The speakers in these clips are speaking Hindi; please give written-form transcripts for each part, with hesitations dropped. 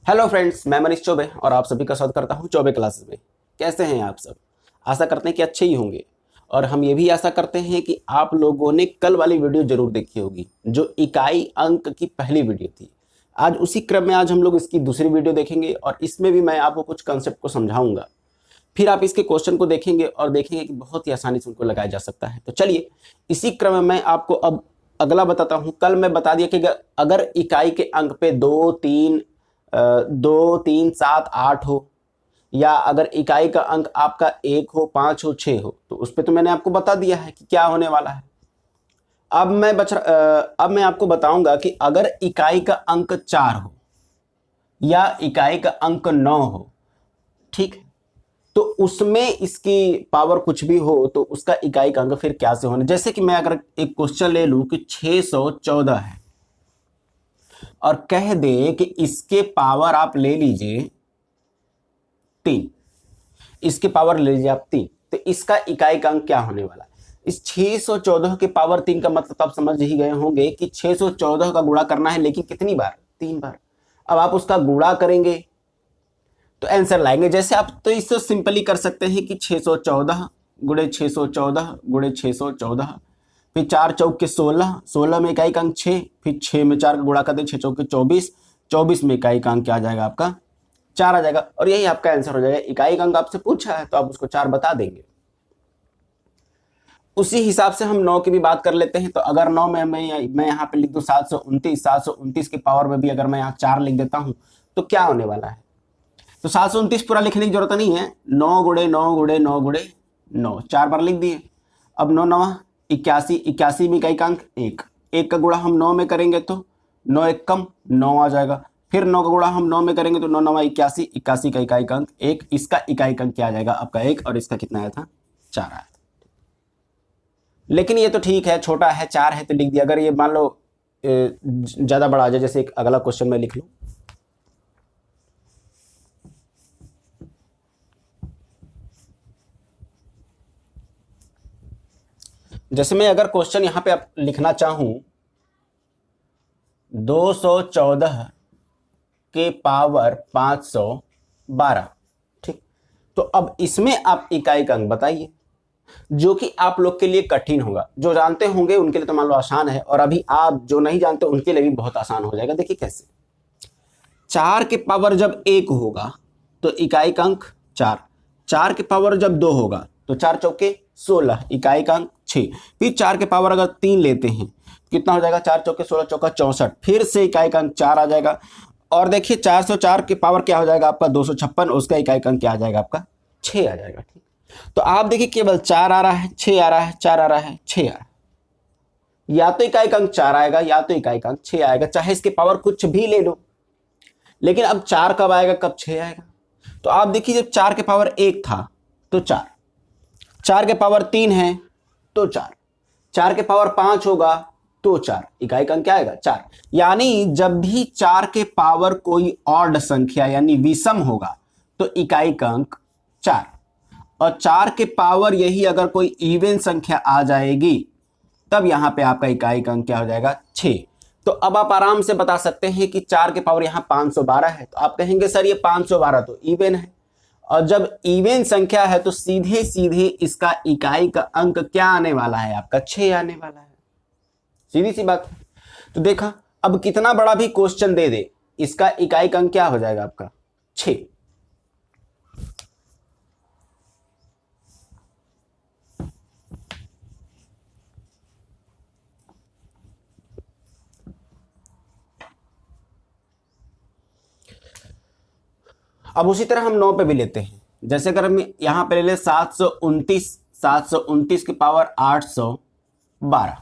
हेलो फ्रेंड्स, मैं मनीष चौबे और आप सभी का स्वागत करता हूं चौबे क्लासेस में। कैसे हैं आप सब? आशा करते हैं कि अच्छे ही होंगे। और हम ये भी आशा करते हैं कि आप लोगों ने कल वाली वीडियो जरूर देखी होगी जो इकाई अंक की पहली वीडियो थी। आज उसी क्रम में आज हम लोग इसकी दूसरी वीडियो देखेंगे और इसमें भी मैं आपको कुछ कंसेप्ट को समझाऊंगा। फिर आप इसके क्वेश्चन को देखेंगे और देखेंगे कि बहुत ही आसानी से उनको लगाया जा सकता है। तो चलिए इसी क्रम में मैं आपको अब अगला बताता हूँ। कल मैं बता दिया कि अगर इकाई के अंक पे 2, 3, 7, 8 हो, या अगर इकाई का अंक आपका 1 हो, 5 हो, 6 हो, तो उस पर तो मैंने आपको बता दिया है कि क्या होने वाला है। अब मैं आपको बताऊंगा कि अगर इकाई का अंक 4 हो या इकाई का अंक 9 हो, ठीक है, तो उसमें इसकी पावर कुछ भी हो तो उसका इकाई का अंक फिर क्या से होना। जैसे कि मैं अगर एक क्वेश्चन ले लूं कि 614 है और कह दे कि इसके पावर आप ले लीजिए 3, इसके पावर ले लीजिए आप 3, तो इसका इकाई का अंक क्या होने वाला है। इस 614 के पावर 3 का मतलब आप समझ ही गए होंगे कि 614 का गुणा करना है, लेकिन कितनी बार? 3 बार। अब आप उसका गुणा करेंगे तो आंसर लाएंगे। जैसे आप तो इससे सिंपली कर सकते हैं कि 614 गुणे 614 गुणे 614, फिर 4 चौक के 16, 16 में इकाई का अंक 6, फिर 6 में 4 का गुणा कर दें, 6 चौक के 24, 24 में इकाई का अंक क्या आ जाएगा आपका? 4 आ जाएगा। और यही आपका आंसर हो जाएगा। इकाई का अंक आपसे पूछा है तो आप उसको 4 बता देंगे। उसी हिसाब से हम 9 की भी बात कर लेते हैं। तो अगर 9 में मैं यहाँ पे लिख दूं 729, 729 के पावर में भी अगर मैं यहाँ 4 लिख देता हूं तो क्या होने वाला है? तो 729 पूरा लिखने की जरूरत नहीं है। 9 गुणे 9 गुणे 9 गुणे 9, 4 बार लिख दिए। अब 9 9 81, 81 में इकाई का अंक 1, 1 का गुणा हम 9 में करेंगे तो 9 1 कम 9 आ जाएगा। फिर 9 का गुणा हम 9 में करेंगे तो 9 9 81, 81 का इकाई का अंक 1, इसका इकाई का अंक क्या आ जाएगा आपका 1, और इसका कितना आया था? 4 आया था। लेकिन ये तो ठीक है, छोटा है, 4 है तो लिख दिया। अगर ये मान लो ज्यादा बड़ा आ जाए, जैसे एक अगला क्वेश्चन में लिख लूं, जैसे मैं अगर क्वेश्चन यहां पे आप लिखना चाहूं 214 के पावर 512, ठीक, तो अब इसमें आप इकाई का अंक बताइए, जो कि आप लोग के लिए कठिन होगा। जो जानते होंगे उनके लिए तो मान लो आसान है, और अभी आप जो नहीं जानते उनके लिए भी बहुत आसान हो जाएगा। देखिए कैसे। 4 के पावर जब 1 होगा तो इकाई का अंक 4, 4 के पावर जब 2 होगा तो 4 चौके 16, इकाई का अंक 6, फिर 4 के पावर अगर 3 लेते हैं कितना हो जाएगा? 4 चौके 16, चौका 64, फिर से इकाई का अंक 4 आ जाएगा। और देखिए 404 के पावर क्या हो जाएगा आपका? 256, उसका इकाई का अंक क्या आ जाएगा आपका? 6 आ जाएगा। ठीक, तो आप देखिए केवल 4 आ रहा है, 6 आ रहा है, 4 आ रहा है, 6 आ रहा है। या तो इकाई का अंक 4 आएगा या तो इकाई का अंक 6 आएगा, चाहे इसके पावर कुछ भी ले लो। लेकिन अब 4 कब आएगा, कब 6 आएगा? तो आप देखिए जब 4 के पावर 1 था तो 4, 4 के पावर 3 है तो 4, 4 के पावर 5 होगा तो 4, इकाई का अंक क्या आएगा? 4। यानी जब भी 4 के पावर कोई ऑड संख्या यानी विषम होगा तो इकाई का अंक 4, और 4 के पावर यही अगर कोई इवन संख्या आ जाएगी तब यहां पे आपका इकाई का अंक क्या हो जाएगा? 6। तो अब आप आराम से बता सकते हैं कि 4 के पावर यहां 512 है, तो आप कहेंगे सर ये 512 तो इवन है, और जब इवन संख्या है तो सीधे सीधे इसका इकाई का अंक क्या आने वाला है आपका? 6 आने वाला है। सीधी सी बात है। तो देखा, अब कितना बड़ा भी क्वेश्चन दे दे इसका इकाई का अंक क्या हो जाएगा आपका? 6। अब उसी तरह हम 9 पे भी लेते हैं। जैसे अगर हम यहां पे ले ले 729, 729 की पावर 812,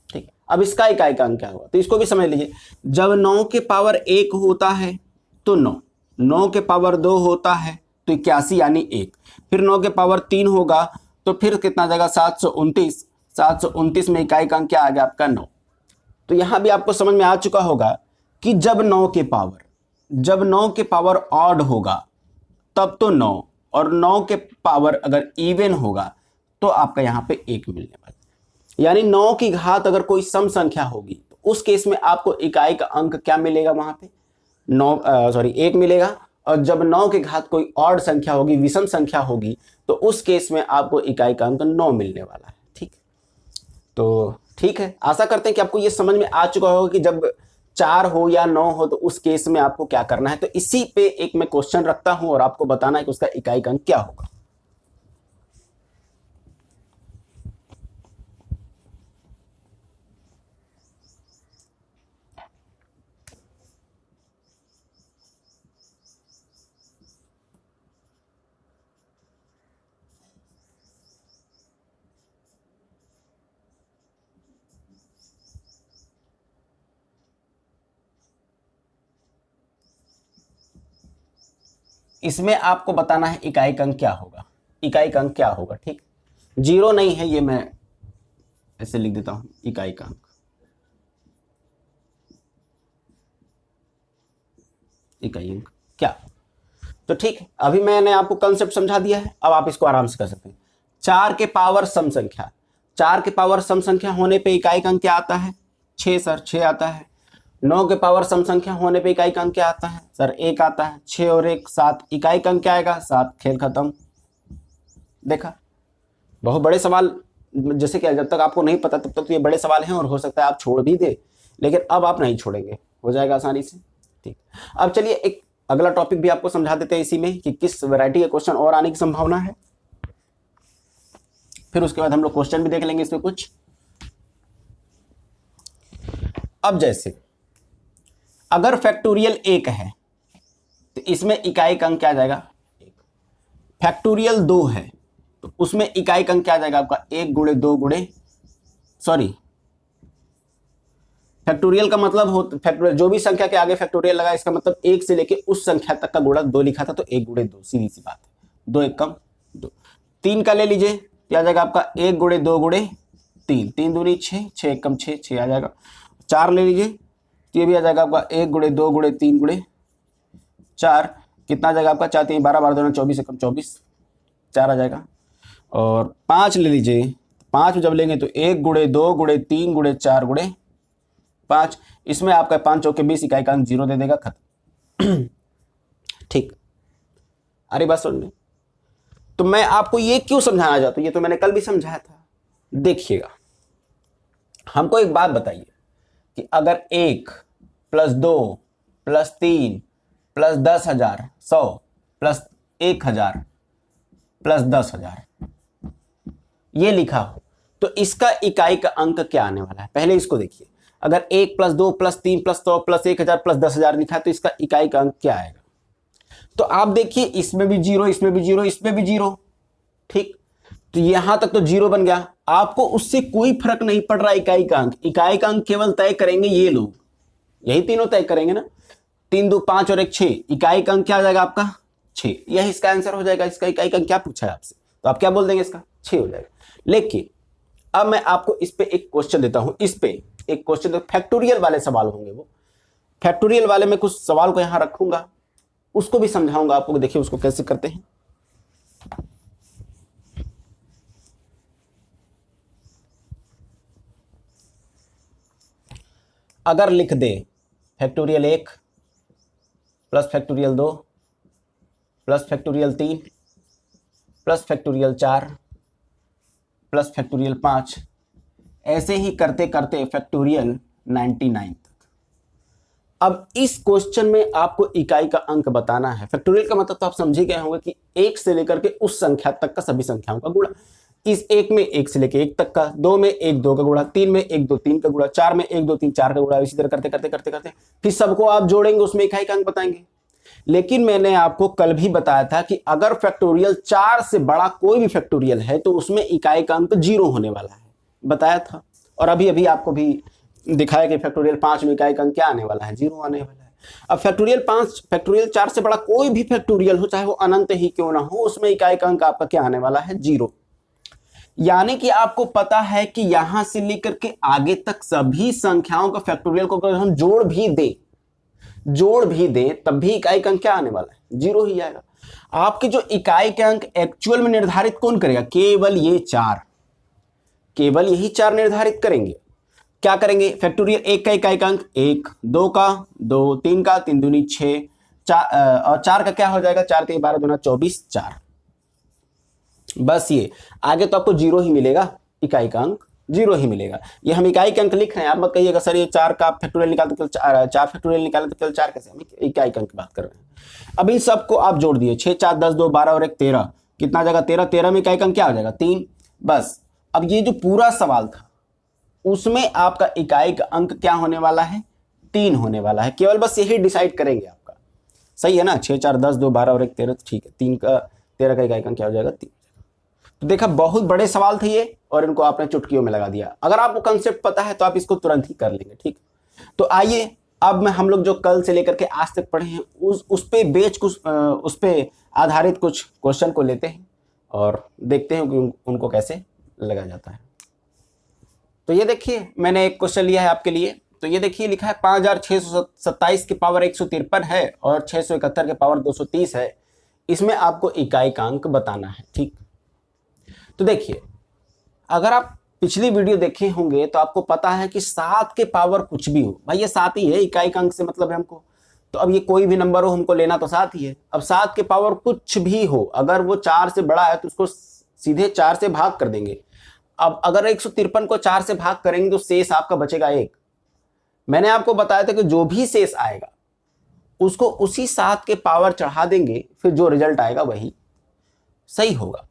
ठीक। अब इसका इकाई का अंक क्या होगा तो इसको भी समझ लीजिए। जब 9 के पावर 1 होता है तो 9, 9 के पावर 2 होता है तो 81 यानी 1, फिर 9 के पावर 3 होगा तो फिर कितना जाएगा? 729, 729 में इकाई का अंक क्या आ गया आपका? 9। तो यहां भी आपको समझ में आ चुका होगा कि जब 9 के पावर ऑड होगा तब तो 9, और 9 के पावर अगर इवन होगा तो आपका यहां पे 1 मिलने वाला। यानी 9 की घात अगर कोई सम संख्या होगी तो उस केस में आपको इकाई का अंक क्या मिलेगा? वहां पे एक मिलेगा। और जब 9 के घात कोई ऑड संख्या होगी, विषम संख्या होगी, तो उस केस में आपको इकाई का अंक 9 मिलने वाला है। ठीक, तो ठीक है, आशा करते हैं कि आपको ये समझ में आ चुका होगा कि जब 4 हो या 9 हो तो उस केस में आपको क्या करना है। तो इसी पे एक मैं क्वेश्चन रखता हूं और आपको बताना है कि उसका इकाई का अंक क्या होगा। इसमें आपको बताना है इकाई का अंक क्या होगा, इकाई का अंक क्या होगा। ठीक, 0 नहीं है, ये मैं ऐसे लिख देता हूं, इकाई का अंक, इकाई अंक क्या। तो ठीक है, अभी मैंने आपको कंसेप्ट समझा दिया है, अब आप इसको आराम से कर सकते हैं। 4 के पावर सम संख्या, 4 के पावर सम संख्या होने पे इकाई का अंक क्या आता है? 6 सर, 6 आता है। 9 के पावर सम संख्या होने पे इकाई का अंक क्या आता है? सर 1 आता है। 6 और 1 7, इकाई का अंक क्या आएगा? 7। खेल खत्म। देखा, बहुत बड़े सवाल, जैसे कि जब तक आपको नहीं पता तब तक तो ये बड़े सवाल हैं और हो सकता है आप छोड़ भी दे, लेकिन अब आप नहीं छोड़ेंगे, हो जाएगा आसानी से। ठीक, अब चलिए एक अगला टॉपिक भी आपको समझा देते हैं इसी में कि किस वैरायटी के क्वेश्चन और आने की संभावना है। फिर उसके बाद हम लोग क्वेश्चन भी देख लेंगे इसमें कुछ। अब जैसे अगर फैक्टोरियल 1 है तो इसमें इकाई का अंक क्या आ जाएगा? 1। फैक्टोरियल 2 है तो उसमें इकाई का अंक क्या आ जाएगा आपका? 1 गुणे 2 गुणे, सॉरी, फैक्टोरियल का मतलब हो, फैक्टोरियल जो भी संख्या के आगे फैक्टोरियल लगा इसका मतलब 1 से लेके उस संख्या तक का गुणा 2 लिखा था, तो 1 गुणे 2, सीधी सी बात है। 2 1 कम 2। 3 का ले लीजिए, क्या आ जाएगा आपका? 1 गुणे 2 गुणे 3, 3 दूनी 6, 6 1 कम 6, 6 आ जाएगा। 4 ले लीजिए, तो ये भी आ जाएगा आपका 1 गुणे 2 गुणे 3 गुणे 4, कितना आ जाएगा आपका? 4 3 12, 12 2 24 कम 24, 4 आ जाएगा। और 5 ले लीजिए, 5 जब लेंगे तो 1 गुणे 2 गुणे 3 गुणे 4 गुणे 5, इसमें आपका 5 चौके 20, इकाई का अंक 0 दे देगा, खत्म। ठीक, अरे बात सुन, तो मैं आपको ये क्यों समझाना चाहता हूं, ये तो मैंने कल भी समझाया था। देखिएगा, हमको एक बात बताइए कि अगर 1 + 2 + 3 + 10,000 100 + 1,000 + 10,000 ये लिखा हो तो इसका इकाई का अंक क्या आने वाला है? पहले इसको देखिए, अगर 1 + 2 + 3 + 100 + 1,000 + 10,000 लिखा है तो इसका इकाई का अंक क्या आएगा? तो आप देखिए, इसमें भी 0, इसमें भी 0, इसमें भी 0। ठीक, तो यहां तक तो 0 बन गया, आपको उससे कोई फर्क नहीं पड़ रहा इकाई का अंक। इकाई का अंक केवल तय करेंगे ये लोग, यही तीनों तय करेंगे ना। 3 2 5 और 1 6, इकाई का अंक क्या आ जाएगा आपका? 6। यही इसका आंसर हो जाएगा। इसका इकाई का अंक क्या पूछा है आपसे, तो आप क्या बोल देंगे? इसका 6 हो जाएगा। लेकिन अब मैं आपको इस पे एक क्वेश्चन देता हूं, इस पे एक क्वेश्चन, तो फैक्टोरियल वाले सवाल होंगे वो। फैक्टोरियल वाले में कुछ सवाल को यहां रखूंगा, उसको भी समझाऊंगा आपको, देखिए उसको कैसे करते हैं। अगर लिख दे factorial 1 + factorial 2 + factorial 3 + factorial 4 + factorial 5, ऐसे ही करते करते फैक्टोरियल 99 तक। अब इस क्वेश्चन में आपको इकाई का अंक बताना है। फैक्टोरियल का मतलब तो आप समझ ही गए होंगे कि 1 से लेकर के उस संख्या तक का सभी संख्याओं का गुणा। इस 1 में 1 से लेकर 1 तक का, 2 में 1 2 का गुणा, 3 में 1 2 3 का गुणा, 4 में 1 2 3 4 का गुणा, इसी तरह करते करते करते करते फिर सबको आप जोड़ेंगे, उसमें इकाई का अंक बताएंगे। लेकिन मैंने आपको कल भी बताया था कि अगर फैक्टोरियल 4 से बड़ा कोई भी फैक्टोरियल है तो उसमें इकाई का अंक 0 होने वाला है, बताया था। और अभी अभी आपको भी दिखाया कि फैक्टोरियल 5 में इकाई का अंक क्या आने वाला है? 0 आने वाला है। अब फैक्टोरियल 4 से बड़ा कोई भी फैक्टोरियल हो, चाहे वो अनंत ही क्यों ना हो, उसमें इकाई का अंक आपका क्या आने वाला है? 0। यानी कि आपको पता है कि यहां से लेकर के आगे तक सभी संख्याओं का फैक्टोरियल को अगर हम जोड़ भी दें तब भी इकाई का अंक क्या आने वाला है? 0 ही आएगा। आपके जो इकाई के अंक एक्चुअल में निर्धारित कौन करेगा? केवल ये 4, केवल यही 4 निर्धारित करेंगे। क्या करेंगे, फैक्टोरियल एक का इकाई अंक 1, 2 का 2, 3 का 3 दूनी 6, 4 और 4 का क्या हो जाएगा, 4 3 12 दूना 24, 4। बस ये आगे तो आपको 0 ही मिलेगा, इकाई का अंक 0 ही मिलेगा। ये हम इकाई के अंक लिख रहे हैं, आप मत कहिएगा सर ये 4 का फैक्टोरियल निकालते केवल 4 फैक्टोरियल निकालते तो केवल 4 कैसे, हम इकाई के अंक की बात कर रहे हैं। अब इन सबको आप जोड़ दिए, 6 4 10 2 12 और 1 13, कितना जाएगा 13, 13 में इकाई का अंक क्या हो जाएगा 3। बस अब ये जो पूरा सवाल था उसमें आपका इकाई का अंक क्या होने वाला है, 3 होने वाला है, केवल बस यही डिसाइड करेंगे आपका, सही है ना। 6 4 10 2 12 और 1 13, ठीक है, 3 का 13 का इकाई का अंक क्या हो जाएगा 3। तो देखा बहुत बड़े सवाल थे ये और इनको आपने चुटकियों में लगा दिया। अगर आपको कंसेप्ट पता है तो आप इसको तुरंत ही कर लेंगे, ठीक। तो आइए अब मैं हम लोग जो कल से लेकर के आज तक पढ़े हैं उस पे आधारित कुछ क्वेश्चन को लेते हैं और देखते हैं कि उनको कैसे लगा जाता है। तो ये देखिए मैंने एक क्वेश्चन लिया है आपके लिए। तो ये देखिए लिखा है 5627 की पावर 153 है और 671 के पावर 230 है, इसमें आपको इकाई का अंक बताना है, ठीक। तो देखिए अगर आप पिछली वीडियो देखे होंगे तो आपको पता है कि 7 के पावर कुछ भी हो, भाई ये 7 ही है, इकाई का अंक से मतलब है हमको। तो अब ये कोई भी नंबर हो हमको लेना तो 7 ही है। अब 7 के पावर कुछ भी हो, अगर वो 4 से बड़ा है तो उसको सीधे 4 से भाग कर देंगे। अब अगर 153 को 4 से भाग करेंगे तो शेष आपका बचेगा 1। मैंने आपको बताया था कि जो भी शेष आएगा उसको उसी 7 के पावर चढ़ा देंगे, फिर जो रिजल्ट आएगा वही सही होगा।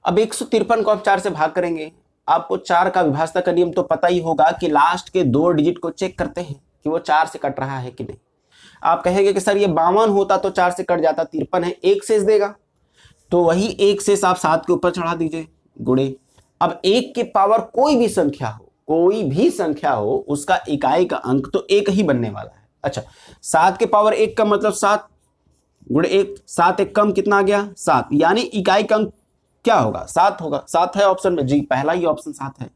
अब 153 को आप 4 से भाग करेंगे, आपको 4 का विभाज्यता का नियम तो पता ही होगा कि लास्ट के 2 डिजिट को चेक करते हैं कि वो 4 से कट रहा है कि नहीं। आप कहेंगे कि सर ये 52 होता तो 4 से कट जाता, 53 है, एक शेष देगा, तो वही एक शेष आप 7 के ऊपर चढ़ा दीजिए, गुणे। अब 1 के पावर कोई भी संख्या हो उसका इकाई का अंक तो 1 ही बनने वाला है। अच्छा 7 के पावर 1 का मतलब 7 गुणे 1, 7 एक कम कितना आ गया 7, यानी इकाई का अंक क्या होगा 7 होगा। 7 है ऑप्शन में, जी पहला ही ऑप्शन 7 है,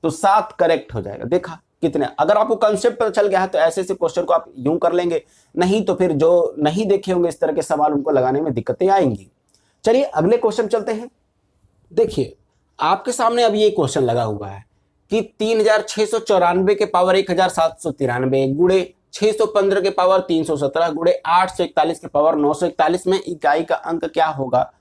तो 7 करेक्ट हो जाएगा। देखा कितने, अगर आपको कंसेप्ट पता चल गया है तो ऐसे ऐसे क्वेश्चन को आप यूं कर लेंगे, नहीं तो फिर जो नहीं देखे होंगे इस तरह के सवाल उनको लगाने में दिक्कतें आएंगी। चलिए अगले क्वेश्चन चलते हैं। देखिए आपके सामने अब ये क्वेश्चन लगा हुआ है कि 3694 के पावर 1793 गुणे 615 के पावर 317 गुणे 841 के पावर 941 में इकाई का अंक क्या होगा,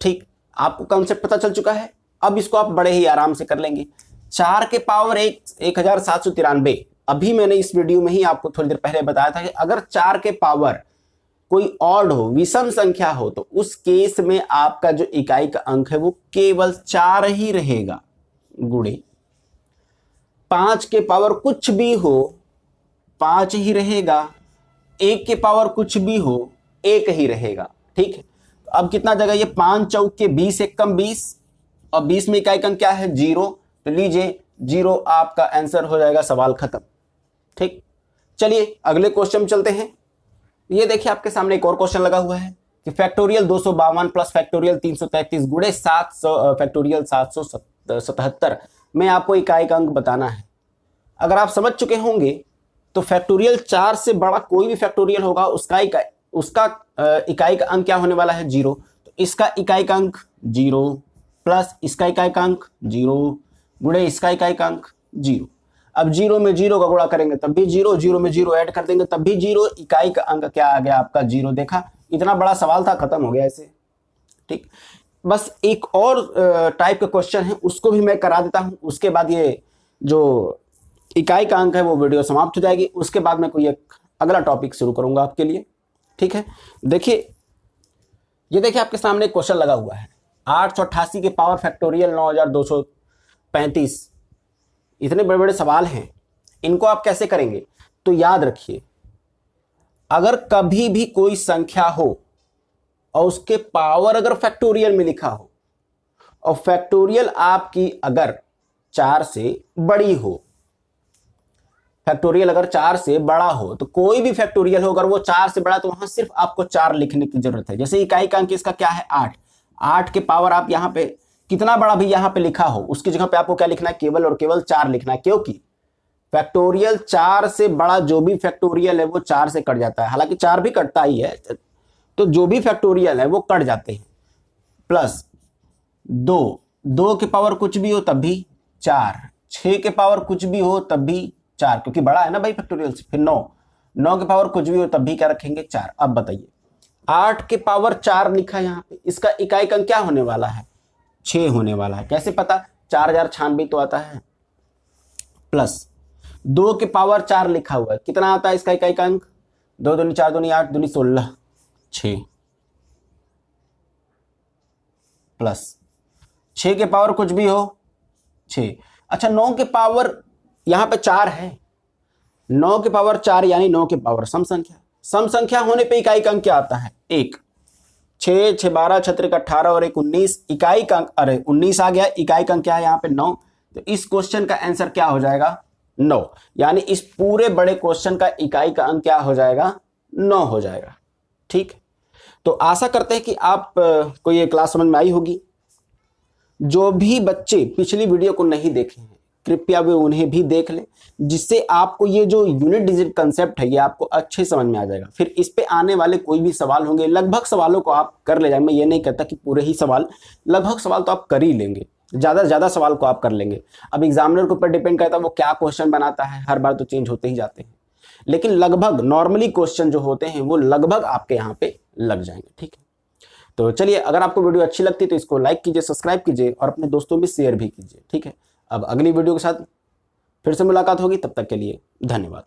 ठीक। आपको कंसेप्ट पता चल चुका है, अब इसको आप बड़े ही आराम से कर लेंगे। 4 के पावर 1793, अभी मैंने इस वीडियो में ही आपको थोड़ी देर पहले बताया था कि अगर 4 के पावर कोई ऑड हो, विषम संख्या हो, तो उस केस में आपका जो इकाई का अंक है वो केवल 4 ही रहेगा, गुणे 5 के पावर कुछ भी हो 5 ही रहेगा, 1 के पावर कुछ भी हो 1 ही रहेगा, ठीक है। अब कितना जगह, ये 5 चौक के 20 एक कम 20 और 20 में इकाई का अंक क्या है 0, तो लीजिए 0 आपका आंसर हो जाएगा, सवाल खत्म, ठीक। चलिए अगले क्वेश्चन में चलते हैं। ये देखिए आपके सामने एक और क्वेश्चन लगा हुआ है कि फैक्टोरियल 252 प्लस फैक्टोरियल 333 गुणे 700 फैक्टोरियल 777 में आपको इकाई का अंक बताना है। अगर आप समझ चुके होंगे तो फैक्टोरियल 4 से बड़ा कोई भी फैक्टोरियल होगा उसका इकाई का अंक क्या होने वाला है 0, तो इसका इकाई का अंक 0 प्लस इसका इकाई का अंक 0 गुणे इसका इकाई का अंक 0। अब 0 में 0 का गुणा करेंगे तब भी 0, 0 में 0 ऐड कर देंगे तब भी 0, इकाई का अंक क्या आ गया आपका 0। देखा इतना बड़ा सवाल था, खत्म हो गया ऐसे, ठीक। बस एक और टाइप का क्वेश्चन है उसको भी मैं करा देता हूं, उसके बाद ये जो इकाई का अंक है वो वीडियो समाप्त हो जाएगी। उसके बाद मैं कोई एक अगला टॉपिक शुरू करूंगा आपके लिए, ठीक है। देखिए ये देखिए आपके सामने एक क्वेश्चन लगा हुआ है 888 के पावर फैक्टोरियल 9235। इतने बड़े बड़े सवाल हैं, इनको आप कैसे करेंगे, तो याद रखिए अगर कभी भी कोई संख्या हो और उसके पावर अगर फैक्टोरियल में लिखा हो और फैक्टोरियल आपकी अगर 4 से बड़ी हो, फैक्टोरियल अगर 4 से बड़ा हो, तो कोई भी फैक्टोरियल हो अगर वो 4 से बड़ा तो वहां सिर्फ आपको 4 लिखने की जरूरत है। जैसे इकाई का अंक इसका क्या है 8, 8 के पावर आप यहां पे कितना बड़ा भी यहां पे लिखा हो उसकी जगह पे आपको क्या लिखना है, केवल और केवल 4 लिखना है, क्योंकि फैक्टोरियल 4 से बड़ा जो भी फैक्टोरियल है वो 4 से कट जाता है, हालांकि 4 भी कटता ही है, तो जो भी फैक्टोरियल है वो कट जाते हैं। प्लस 2 के पावर कुछ भी हो तब भी 4, 6 के पावर कुछ भी हो तब भी 4, क्योंकि बड़ा है ना भाई फैक्टोरियल से। फिर 9, 9 के पावर कुछ भी हो तब भी क्या रखेंगे 4। अब बताइए 8 के पावर 4 लिखा है यहाँ पे, इसका इकाई अंक क्या होने वाला है 6 होने वाला है। कैसे पता, 4096 तो आता है, प्लस 2 के पावर 4 लिखा हुआ है, कितना आता है इसका इकाई अंक, 2 दूनी 4 दूनी 8 दूनी 16, 6 प्लस 6 के पावर कुछ भी हो 6। अच्छा 9 के पावर यहां पे 4 है, 9 के पावर 4 यानी 9 के पावर सम संख्या, सम संख्या होने पे इकाई अंक क्या आता है 1। 6 6 12 6 18 और 1 19, इकाई अंक अरे 19 आ गया, इकाई अंक क्या है यहाँ पे 9। तो इस क्वेश्चन का आंसर क्या हो जाएगा 9, यानी इस पूरे बड़े क्वेश्चन का इकाई का अंक क्या हो जाएगा 9 हो जाएगा। ठीक, तो आशा करते हैं कि आप को ये क्लास समझ में आई होगी। जो भी बच्चे पिछली वीडियो को नहीं देखे हैं कृपया वे उन्हें भी देख लें, जिससे आपको ये जो यूनिट डिजिट कंसेप्ट है ये आपको अच्छे समझ में आ जाएगा। फिर इस पे आने वाले कोई भी सवाल होंगे, लगभग सवालों को आप कर ले जाएंगे। मैं ये नहीं कहता कि पूरे ही सवाल, लगभग सवाल तो आप कर ही लेंगे, ज़्यादा से ज़्यादा सवाल को आप कर लेंगे। अब एग्जामिनर के ऊपर डिपेंड करता है वो क्या क्वेश्चन बनाता है, हर बार तो चेंज होते ही जाते हैं, लेकिन लगभग नॉर्मली क्वेश्चन जो होते हैं वो लगभग आपके यहाँ पे लग जाएंगे। ठीक है, तो चलिए, अगर आपको वीडियो अच्छी लगती है तो इसको लाइक कीजिए, सब्सक्राइब कीजिए और अपने दोस्तों में शेयर भी कीजिए। ठीक है, अब अगली वीडियो के साथ फिर से मुलाकात होगी, तब तक के लिए धन्यवाद।